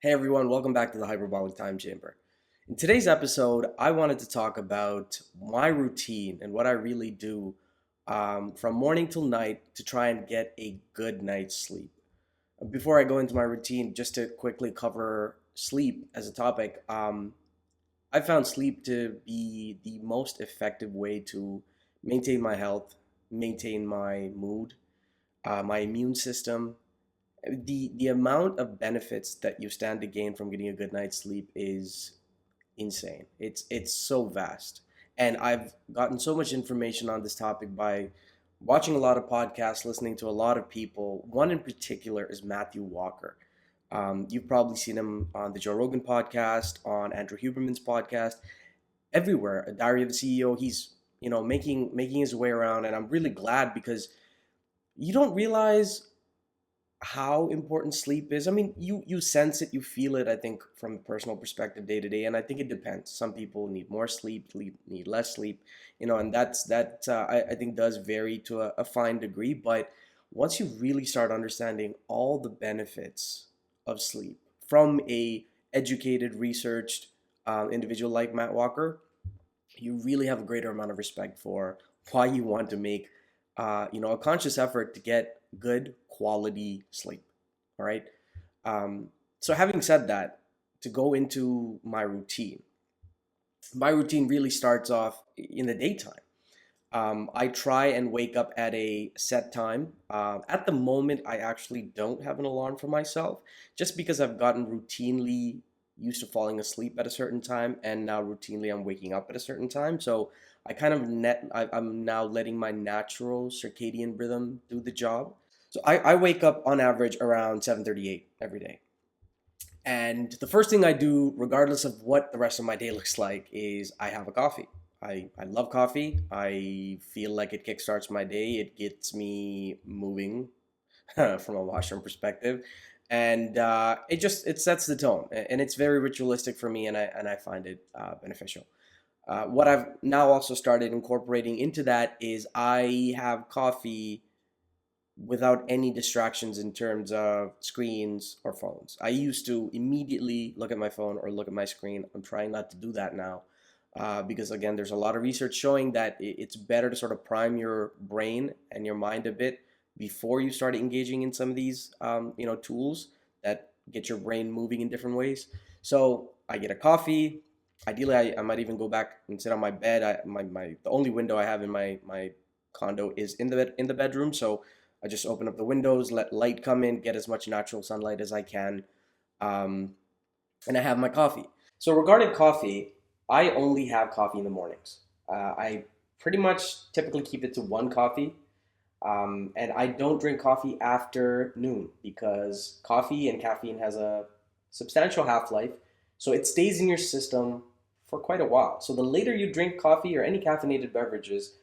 Hey everyone, welcome back to the Hyperbolic Time Chamber. In today's episode, I wanted to talk about my routine and what I really do from morning till night to try and get a good night's sleep. Before I go into my routine, just to quickly cover sleep as a topic, I found sleep to be the most effective way to maintain my health, maintain my mood, my immune system. The amount of benefits that you stand to gain from getting a good night's sleep is insane. It's so vast. And I've gotten so much information on this topic by watching a lot of podcasts, listening to a lot of people. One in particular is Matthew Walker. You've probably seen him on the Joe Rogan podcast, on Andrew Huberman's podcast, everywhere. A Diary of a CEO. He's making his way around, and I'm really glad because you don't realize how important sleep is. I mean, you sense it, you feel it. I think from a personal perspective, day to day, and I think it depends. Some people need more sleep, need less sleep, and I think does vary to a fine degree. But once you really start understanding all the benefits of sleep from a educated, researched individual like Matt Walker, you really have a greater amount of respect for why you want to make a conscious effort to get good quality sleep. All right. So having said that, to go into my routine really starts off in the daytime. I try and wake up at a set time. At the moment, I actually don't have an alarm for myself, just because I've gotten routinely used to falling asleep at a certain time, and now routinely I'm waking up at a certain time. So I'm now letting my natural circadian rhythm do the job. So I wake up on average around 7:38 every day. And the first thing I do, regardless of what the rest of my day looks like, is I have a coffee. I love coffee. I feel like it kickstarts my day. It gets me moving from a washroom perspective. And it sets the tone. And it's very ritualistic for me, and I find it beneficial. What I've now also started incorporating into that is I have coffee without any distractions in terms of screens or phones. I used to immediately look at my phone or look at my screen. I'm trying not to do that now because, again, there's a lot of research showing that it's better to sort of prime your brain and your mind a bit before you start engaging in some of these, tools that get your brain moving in different ways. So I get a coffee. Ideally, I might even go back and sit on my bed. The only window I have in my condo is in the bedroom, so I just open up the windows, let light come in, get as much natural sunlight as I can, um, and I have my coffee. So regarding coffee, I only have coffee in the mornings. I pretty much typically keep it to one coffee, and I don't drink coffee after noon because coffee and caffeine has a substantial half-life, so it stays in your system for quite a while. So the later you drink coffee or any caffeinated beverages,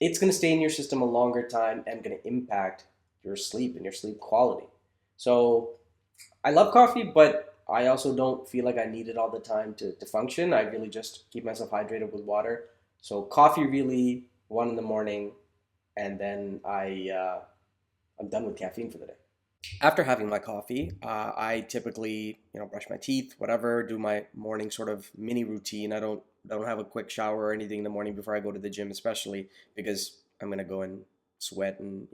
it's going to stay in your system a longer time and going to impact your sleep and your sleep quality. So I love coffee, but I also don't feel like I need it all the time to function. I really just keep myself hydrated with water. So coffee really 1 in the morning, and then I'm done with caffeine for the day. After having my coffee, I typically, brush my teeth, whatever, do my morning sort of mini routine. I don't have a quick shower or anything in the morning before I go to the gym, especially because I'm gonna go and sweat and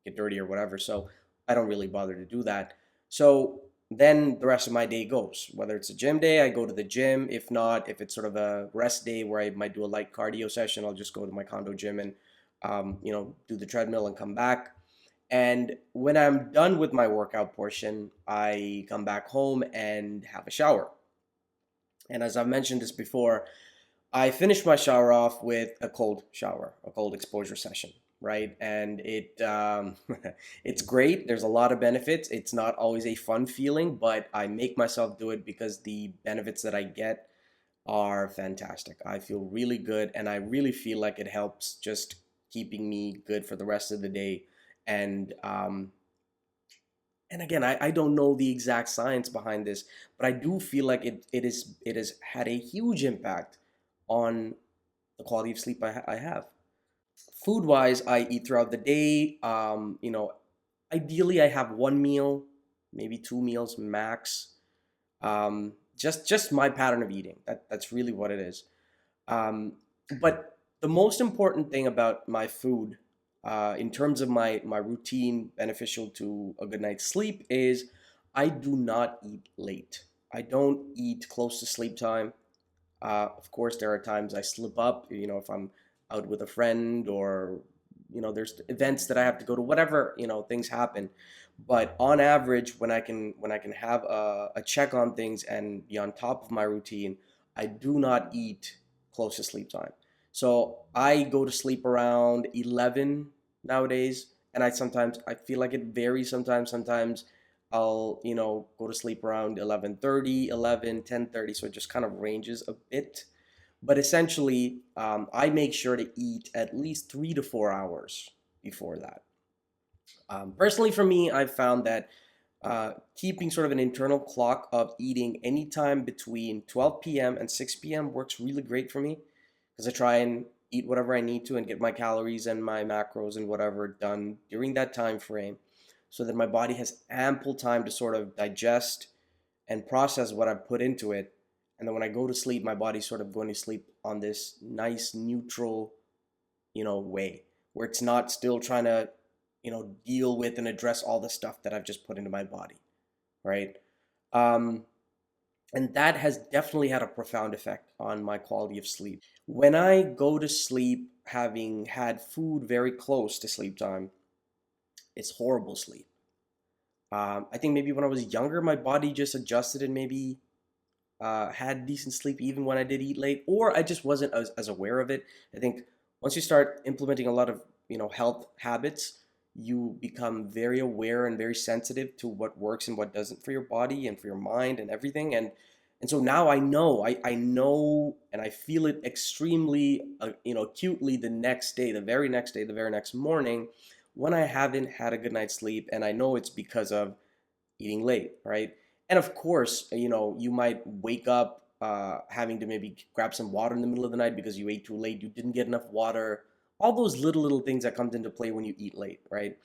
get dirty or whatever. So I don't really bother to do that. So then the rest of my day goes. Whether it's a gym day, I go to the gym. If not, if it's sort of a rest day where I might do a light cardio session, I'll just go to my condo gym and do the treadmill and come back. And when I'm done with my workout portion, I come back home and have a shower. And as I've mentioned this before, I finish my shower off with a cold shower, a cold exposure session, right? And it's great. There's a lot of benefits. It's not always a fun feeling, but I make myself do it because the benefits that I get are fantastic. I feel really good, and I really feel like it helps just keeping me good for the rest of the day. And and again, I don't know the exact science behind this, but I do feel like it has had a huge impact on the quality of sleep I have. Food wise, I eat throughout the day. Ideally, I have one meal, maybe two meals max. Just my pattern of eating. That's really what it is. Um, but the most important thing about my food, in terms of my routine beneficial to a good night's sleep, is I do not eat late. I don't eat close to sleep time. Of course, there are times I slip up, if I'm out with a friend, or, there's events that I have to go to, whatever, things happen. But on average, when I can have a check on things and be on top of my routine, I do not eat close to sleep time. So I go to sleep around 11 nowadays, and I feel like it varies sometimes. Sometimes I'll, go to sleep around 11:30, 11, 10:30. So it just kind of ranges a bit. But essentially, I make sure to eat at least 3 to 4 hours before that. Personally, for me, I've found that keeping sort of an internal clock of eating anytime between 12 p.m. and 6 p.m. works really great for me, because I try and eat whatever I need to and get my calories and my macros and whatever done during that time frame, so that my body has ample time to sort of digest and process what I've put into it. And then when I go to sleep, my body's sort of going to sleep on this nice neutral, way, where it's not still trying to, deal with and address all the stuff that I've just put into my body, right? Um, and that has definitely had a profound effect on my quality of sleep. When I go to sleep having had food very close to sleep time, it's horrible sleep. I think maybe when I was younger, my body just adjusted and maybe had decent sleep even when I did eat late, or I just wasn't as aware of it. I think once you start implementing a lot of, health habits, you become very aware and very sensitive to what works and what doesn't for your body and for your mind and everything. And so now I know, and I feel it extremely, acutely the next day, the very next day, the very next morning, when I haven't had a good night's sleep, and I know it's because of eating late, right? And of course, you might wake up having to maybe grab some water in the middle of the night because you ate too late, you didn't get enough water, all those little things that comes into play when you eat late, right?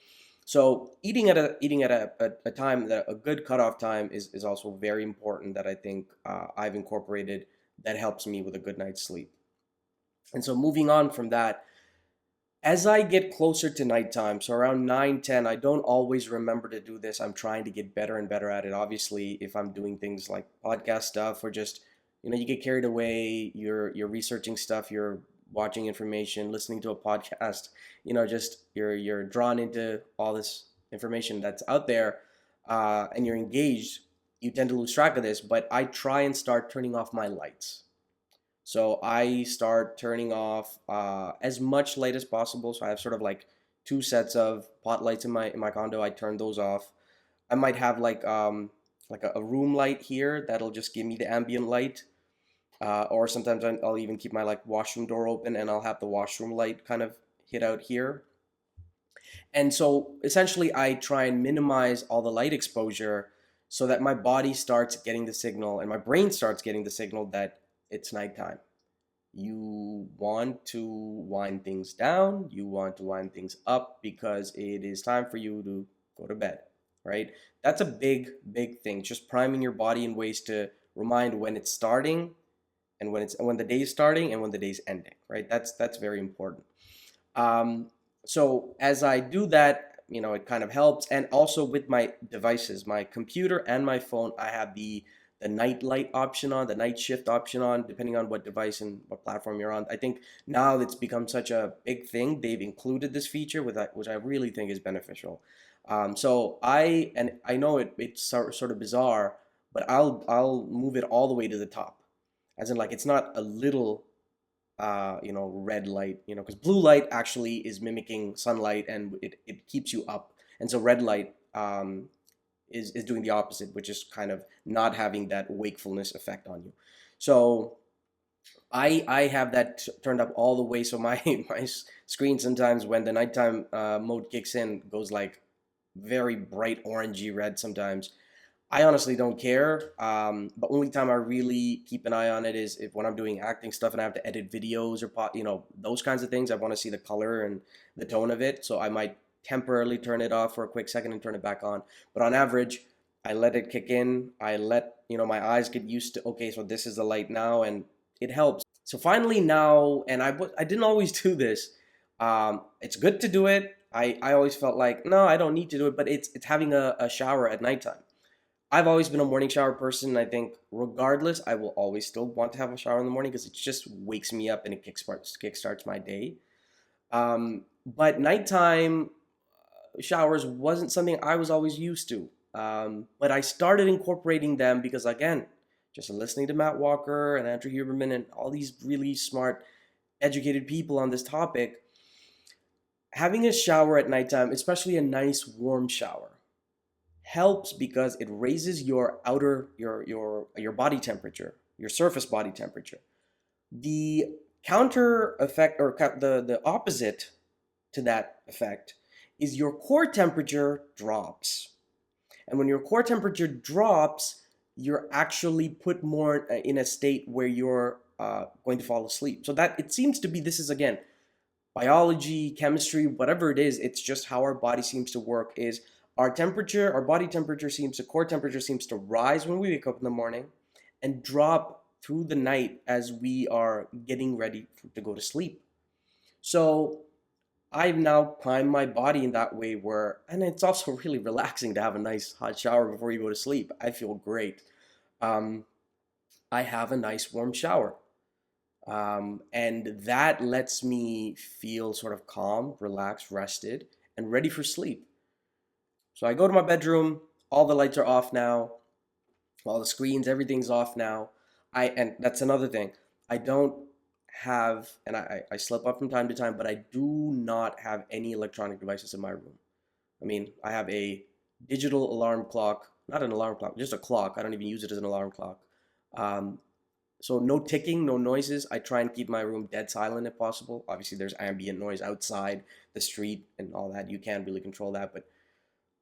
So eating at a time, that a good cutoff time is also very important, that I think I've incorporated, that helps me with a good night's sleep. And so moving on from that, as I get closer to nighttime, so around 9, 10, I don't always remember to do this. I'm trying to get better and better at it. Obviously, if I'm doing things like podcast stuff, or just, you get carried away, you're researching stuff, you're watching information, listening to a podcast, just you're drawn into all this information that's out there, and you're engaged, you tend to lose track of this. But I try and start turning off my lights. So I start turning off as much light as possible. So I have sort of like two sets of pot lights in my condo. I turn those off. I might have like a room light here that'll just give me the ambient light. Or sometimes I'll even keep my like washroom door open, and I'll have the washroom light kind of hit out here. And so essentially I try and minimize all the light exposure, so that my body starts getting the signal and my brain starts getting the signal that it's nighttime. You want to wind things down, you want to wind things up, because it is time for you to go to bed, right? That's a big thing. Just priming your body in ways to remind when it's starting, and when the day is starting and when the day is ending, right? That's very important. Um, so as I do that, it kind of helps. And also with my devices, my computer and my phone, I have the night light option on, the night shift option on, depending on what device and what platform you're on. I think now it's become such a big thing. They've included this feature with that, which I really think is beneficial. So I know it's sort of bizarre, but I'll move it all the way to the top, as in like it's not a little red light, because blue light actually is mimicking sunlight, and it keeps you up. And so red light is doing the opposite, which is kind of not having that wakefulness effect on you. So I have that turned up all the way. So my my screen sometimes, when the nighttime mode kicks in, goes like very bright orangey red sometimes. I honestly don't care. The only time I really keep an eye on it is if when I'm doing acting stuff and I have to edit videos, or those kinds of things. I want to see the color and the tone of it, so I might temporarily turn it off for a quick second and turn it back on. But on average, I let it kick in. I let my eyes get used to, okay, so this is the light now, and it helps. So finally now, and I didn't always do this. It's good to do it. I always felt like, no, I don't need to do it, but it's having a shower at nighttime. I've always been a morning shower person. And I think regardless, I will always still want to have a shower in the morning because it just wakes me up and it kickstarts my day. But nighttime showers wasn't something I was always used to. But I started incorporating them because, again, just listening to Matt Walker and Andrew Huberman and all these really smart, educated people on this topic, having a shower at nighttime, especially a nice warm shower, helps because it raises your your body temperature, your surface body temperature. The counter effect, or the opposite to that effect, is your core temperature drops. And when your core temperature drops, you're actually put more in a state where you're going to fall asleep. So that it seems to be, this is again biology, chemistry, whatever it is, it's just how our body seems to work. Is our temperature, our body temperature seems to, core temperature seems to rise when we wake up in the morning and drop through the night as we are getting ready to go to sleep. So I've now primed my body in that way where, and it's also really relaxing to have a nice hot shower before you go to sleep. I feel great. Um, I have a nice warm shower. And that lets me feel sort of calm, relaxed, rested, and ready for sleep. So I go to my bedroom, all the lights are off now, all the screens, everything's off now. And that's another thing. I don't have, and I slip up from time to time, but I do not have any electronic devices in my room. I mean, I have a digital alarm clock, not an alarm clock, just a clock. I don't even use it as an alarm clock. Um, so no ticking, no noises. I try and keep my room dead silent if possible. Obviously, there's ambient noise outside, the street, and all that. You can't really control that, but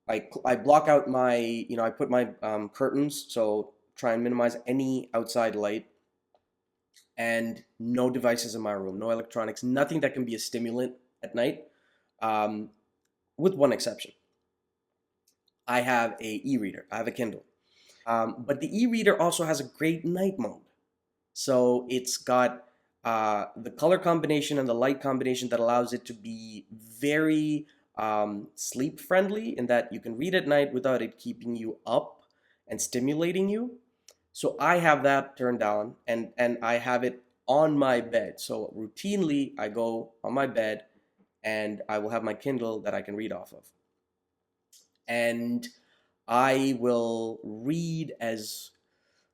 I block out my, I put my curtains, so try and minimize any outside light, and no devices in my room, no electronics, nothing that can be a stimulant at night, um, with one exception. I have a e-reader. I have a Kindle. But the e-reader also has a great night mode. So it's got the color combination and the light combination that allows it to be very sleep friendly, in that you can read at night without it keeping you up and stimulating you. So I have that turned down, and I have it on my bed. So routinely I go on my bed and I will have my Kindle that I can read off of. And I will read as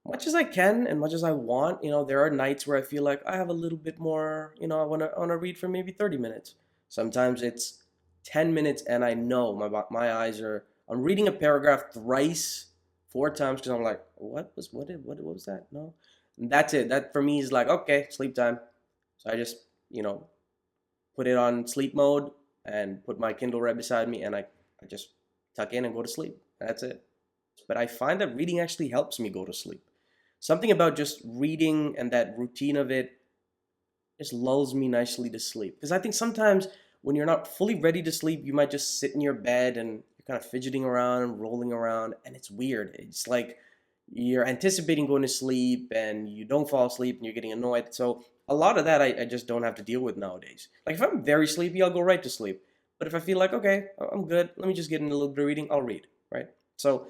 much as I can and much as I want. There are nights where I feel like I have a little bit more, I want to read for maybe 30 minutes. Sometimes it's 10 minutes and I know my eyes are, I'm reading a paragraph thrice, four times, because I'm like, what was that? No. And that's it. That for me is like, okay, sleep time. So I just, put it on sleep mode and put my Kindle right beside me, and I just tuck in and go to sleep. That's it. But I find that reading actually helps me go to sleep. Something about just reading and that routine of it just lulls me nicely to sleep. Because I think sometimes when you're not fully ready to sleep, you might just sit in your bed and you're kind of fidgeting around and rolling around, and it's weird. It's like you're anticipating going to sleep and you don't fall asleep and you're getting annoyed. So a lot of that I just don't have to deal with nowadays. Like if I'm very sleepy, I'll go right to sleep. But if I feel like, okay, I'm good, let me just get in a little bit of reading, I'll read, right? So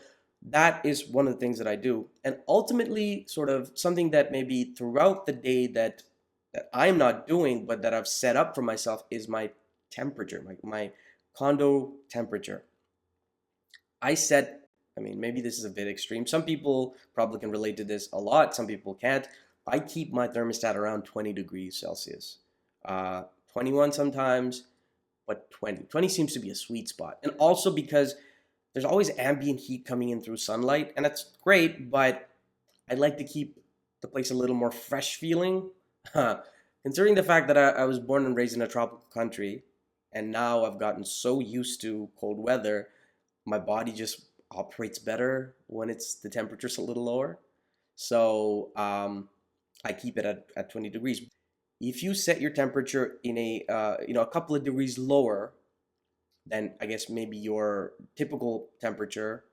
that is one of the things that I do. And ultimately, sort of something that maybe throughout the day that I'm not doing, but that I've set up for myself, is my temperature, my condo temperature. I set, I mean, maybe this is a bit extreme. Some people probably can relate to this a lot. Some people can't. I keep my thermostat around 20 degrees Celsius. 21 sometimes, but 20. 20 seems to be a sweet spot. And also because there's always ambient heat coming in through sunlight, and that's great, but I'd like to keep the place a little more fresh feeling. Considering the fact that I was born and raised in a tropical country, and now I've gotten so used to cold weather, my body just operates better when it's the temperature's a little lower. So I keep it at 20 degrees. If you set your temperature in a couple of degrees lower than, I guess, maybe your typical temperature,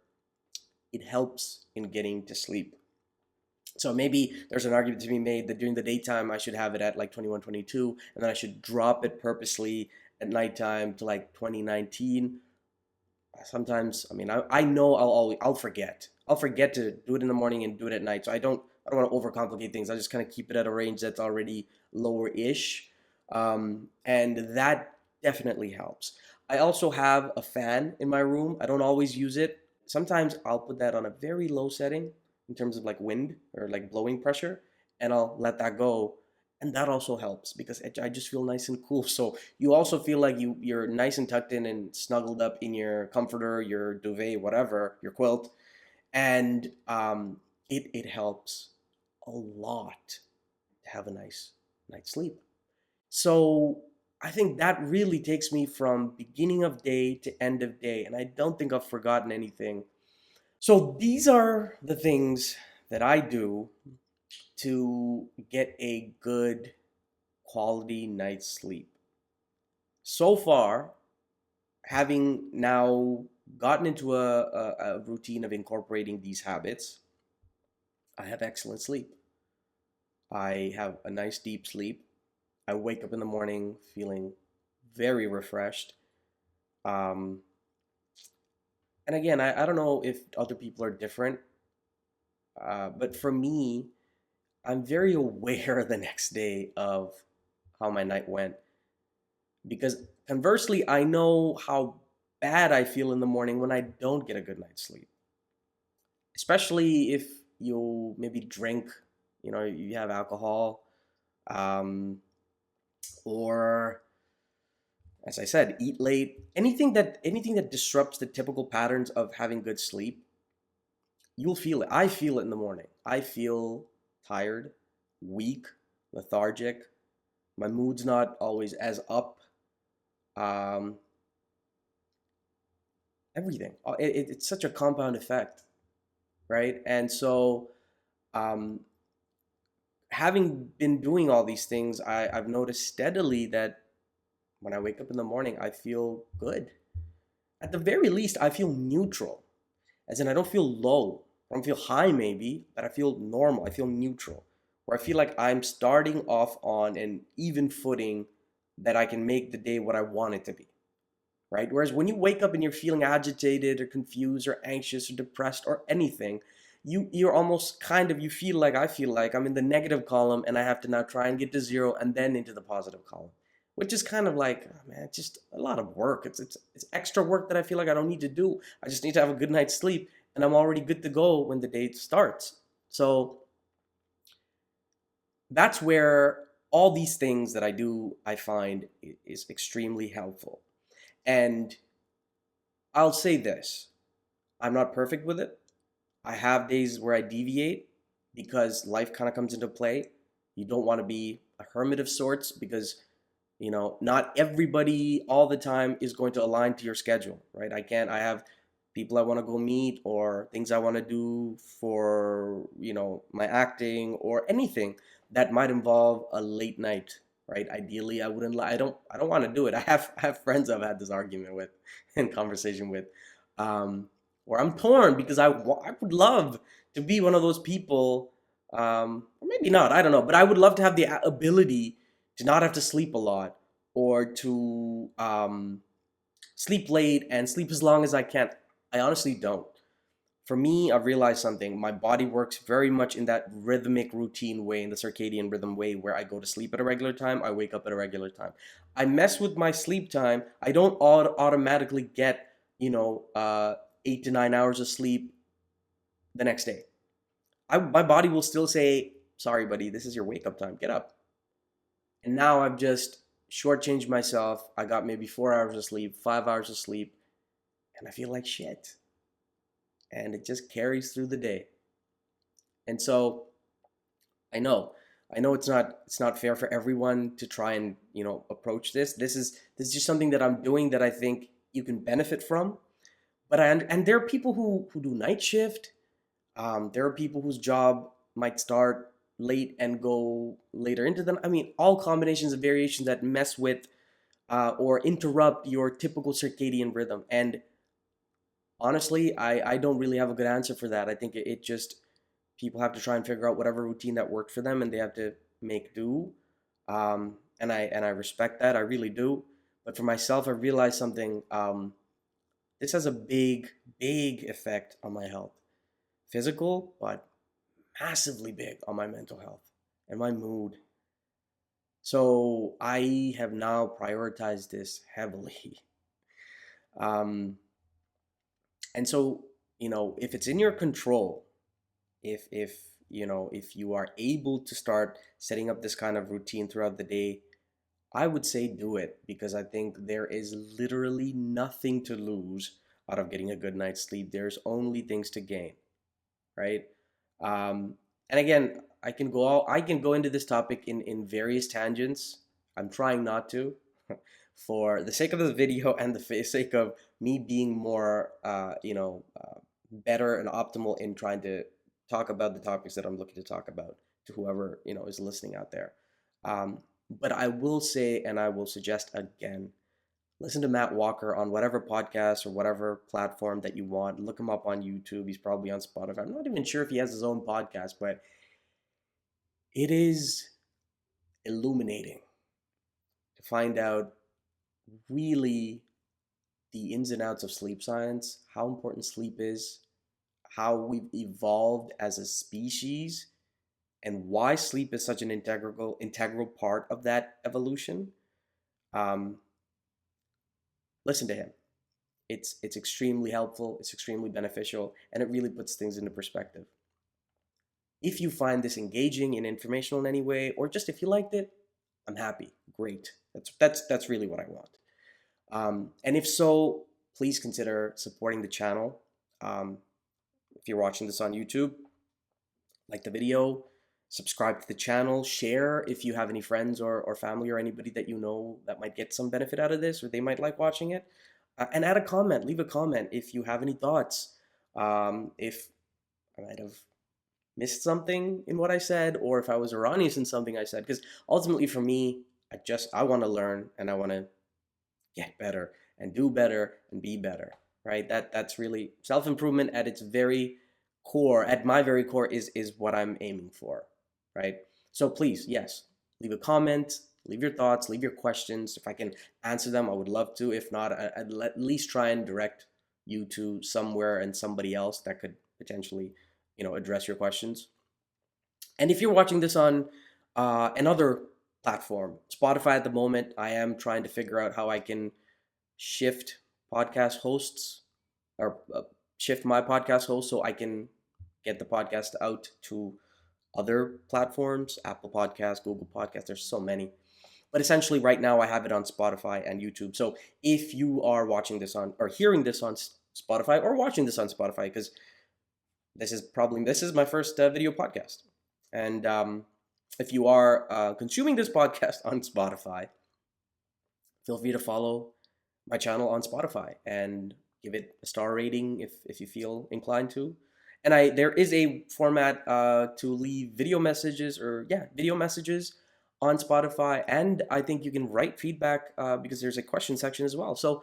it helps in getting to sleep. So maybe there's an argument to be made that during the daytime I should have it at like 21, 22, and then I should drop it purposely at nighttime to like 2019. Sometimes, I mean, I know I'll forget. I'll forget to do it in the morning and do it at night. So I don't want to overcomplicate things. I just kind of keep it at a range that's already lower-ish, and that definitely helps. I also have a fan in my room. I don't always use it. Sometimes I'll put that on a very low setting in terms of like wind or like blowing pressure, and I'll let that go. And that also helps because I just feel nice and cool. So you also feel like you're nice and tucked in and snuggled up in your comforter, your duvet, whatever, your quilt, and it helps a lot to have a nice night's sleep. So I think that really takes me from beginning of day to end of day, and I don't think I've forgotten anything. So these are the things that I do to get a good quality night's sleep. So far, having now gotten into a routine of incorporating these habits, I have excellent sleep. I have a nice deep sleep. I wake up in the morning feeling very refreshed. Um, and again, I don't know if other people are different, but for me, I'm very aware the next day of how my night went. Because conversely, I know how bad I feel in the morning when I don't get a good night's sleep, especially if you maybe drink, you have alcohol, um, or as I said, eat late. Anything that disrupts the typical patterns of having good sleep, you'll feel it. I feel it in the morning. I feel tired, weak, lethargic. My mood's not always as up. Um, Everything. It's such a compound effect, right? And so, um, having been doing all these things, I've noticed steadily that when I wake up in the morning, I feel good. At the very least, I feel neutral, as in I don't feel low. I don't feel high, maybe, but I feel normal. I feel neutral, where I feel like I'm starting off on an even footing that I can make the day what I want it to be. Right? Whereas when you wake up and you're feeling agitated or confused or anxious or depressed or anything, you're almost kind of you feel like I feel like I'm in the negative column and I have to now try and get to zero and then into the positive column, which is kind of like, oh man, it's just a lot of work. It's extra work that I feel like I don't need to do. I just need to have a good night's sleep and I'm already good to go when the day starts. So that's where all these things that I do, I find is extremely helpful. And I'll say this, I'm not perfect with it. I have days where I deviate because life kind of comes into play. You don't want to be a hermit of sorts because, not everybody all the time is going to align to your schedule, right? I have people I want to go meet or things I want to do for, my acting or anything that might involve a late night, right? Ideally, I don't want to do it. I have friends I've had this argument with and conversation with, um, where I'm torn because I would love to be one of those people, or maybe not, I don't know, but I would love to have the ability to not have to sleep a lot or to sleep late and sleep as long as I can. I honestly don't. For me, I've realized something. My body works very much in that rhythmic routine way, in the circadian rhythm way, where I go to sleep at a regular time, I wake up at a regular time. I mess with my sleep time. I don't automatically get, 8 to 9 hours of sleep the next day. My body will still say, sorry, buddy, this is your wake up time. Get up. And now I've just shortchanged myself. I got maybe 4 hours of sleep, 5 hours of sleep, and I feel like shit. And it just carries through the day. And so I know, it's not fair for everyone to try and approach this. This is just something that I'm doing that I think you can benefit from. But and there are people who do night shift. There are people whose job might start late and go later into them. I mean, all combinations of variations that mess with or interrupt your typical circadian rhythm. And honestly, I don't really have a good answer for that. I think it just People have to try and figure out whatever routine that worked for them, and they have to make do. And I respect that. I really do. But for myself, I realized something. This has a big effect on my health, physical, but massively big on my mental health and my mood. So I have now prioritized this heavily. Um, and so, if it's in your control, if if you are able to start setting up this kind of routine throughout the day, I would say do it, because I think there is literally nothing to lose out of getting a good night's sleep. There's only things to gain, right? And again, I can go into this topic in various tangents. I'm trying not to, for the sake of the video and the sake of me being more, better and optimal in trying to talk about the topics that I'm looking to talk about to whoever is listening out there. Um, but I will say, and I will suggest again, listen to Matt Walker on whatever podcast or whatever platform that you want. Look him up on YouTube. He's probably on Spotify. I'm not even sure if he has his own podcast, but it is illuminating to find out really the ins and outs of sleep science, how important sleep is, how we've evolved as a species, and why sleep is such an integral part of that evolution. Um, Listen to him. It's extremely helpful, it's extremely beneficial, and it really puts things into perspective. If you find this engaging and informational in any way, or just if you liked it, I'm happy. Great. That's really what I want. And if so, please consider supporting the channel. Um, if you're watching this on YouTube, like the video, subscribe to the channel, share if you have any friends or family or anybody that you know that might get some benefit out of this, or they might like watching it. And add a comment, leave a comment if you have any thoughts. If I might have missed something in what I said, or if I was erroneous in something I said, because ultimately for me, I want to learn, and I want to get better and do better and be better, right? That's really self-improvement at its very core, at my very core, is what I'm aiming for, right? So please, yes, leave a comment, leave your thoughts, leave your questions. If I can answer them, I would love to. If not, I'd at least try and direct you to somewhere and somebody else that could potentially address your questions. And if you're watching this on another platform, Spotify at the moment, I am trying to figure out how I can shift podcast hosts, or shift my podcast host so I can get the podcast out to other platforms, Apple Podcasts, Google Podcasts. There's so many. But essentially, right now, I have it on Spotify and YouTube. So if you are watching this on, or hearing this on Spotify, or watching this on Spotify, because this is my first video podcast. And if you are consuming this podcast on Spotify, feel free to follow my channel on Spotify and give it a star rating if you feel inclined to. And there is a format to leave video messages, video messages on Spotify. And I think you can write feedback because there's a question section as well. So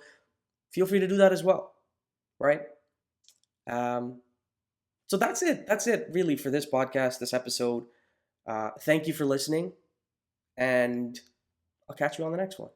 feel free to do that as well, right? Um, so that's it. That's it really for this podcast, this episode. Thank you for listening, and I'll catch you on the next one.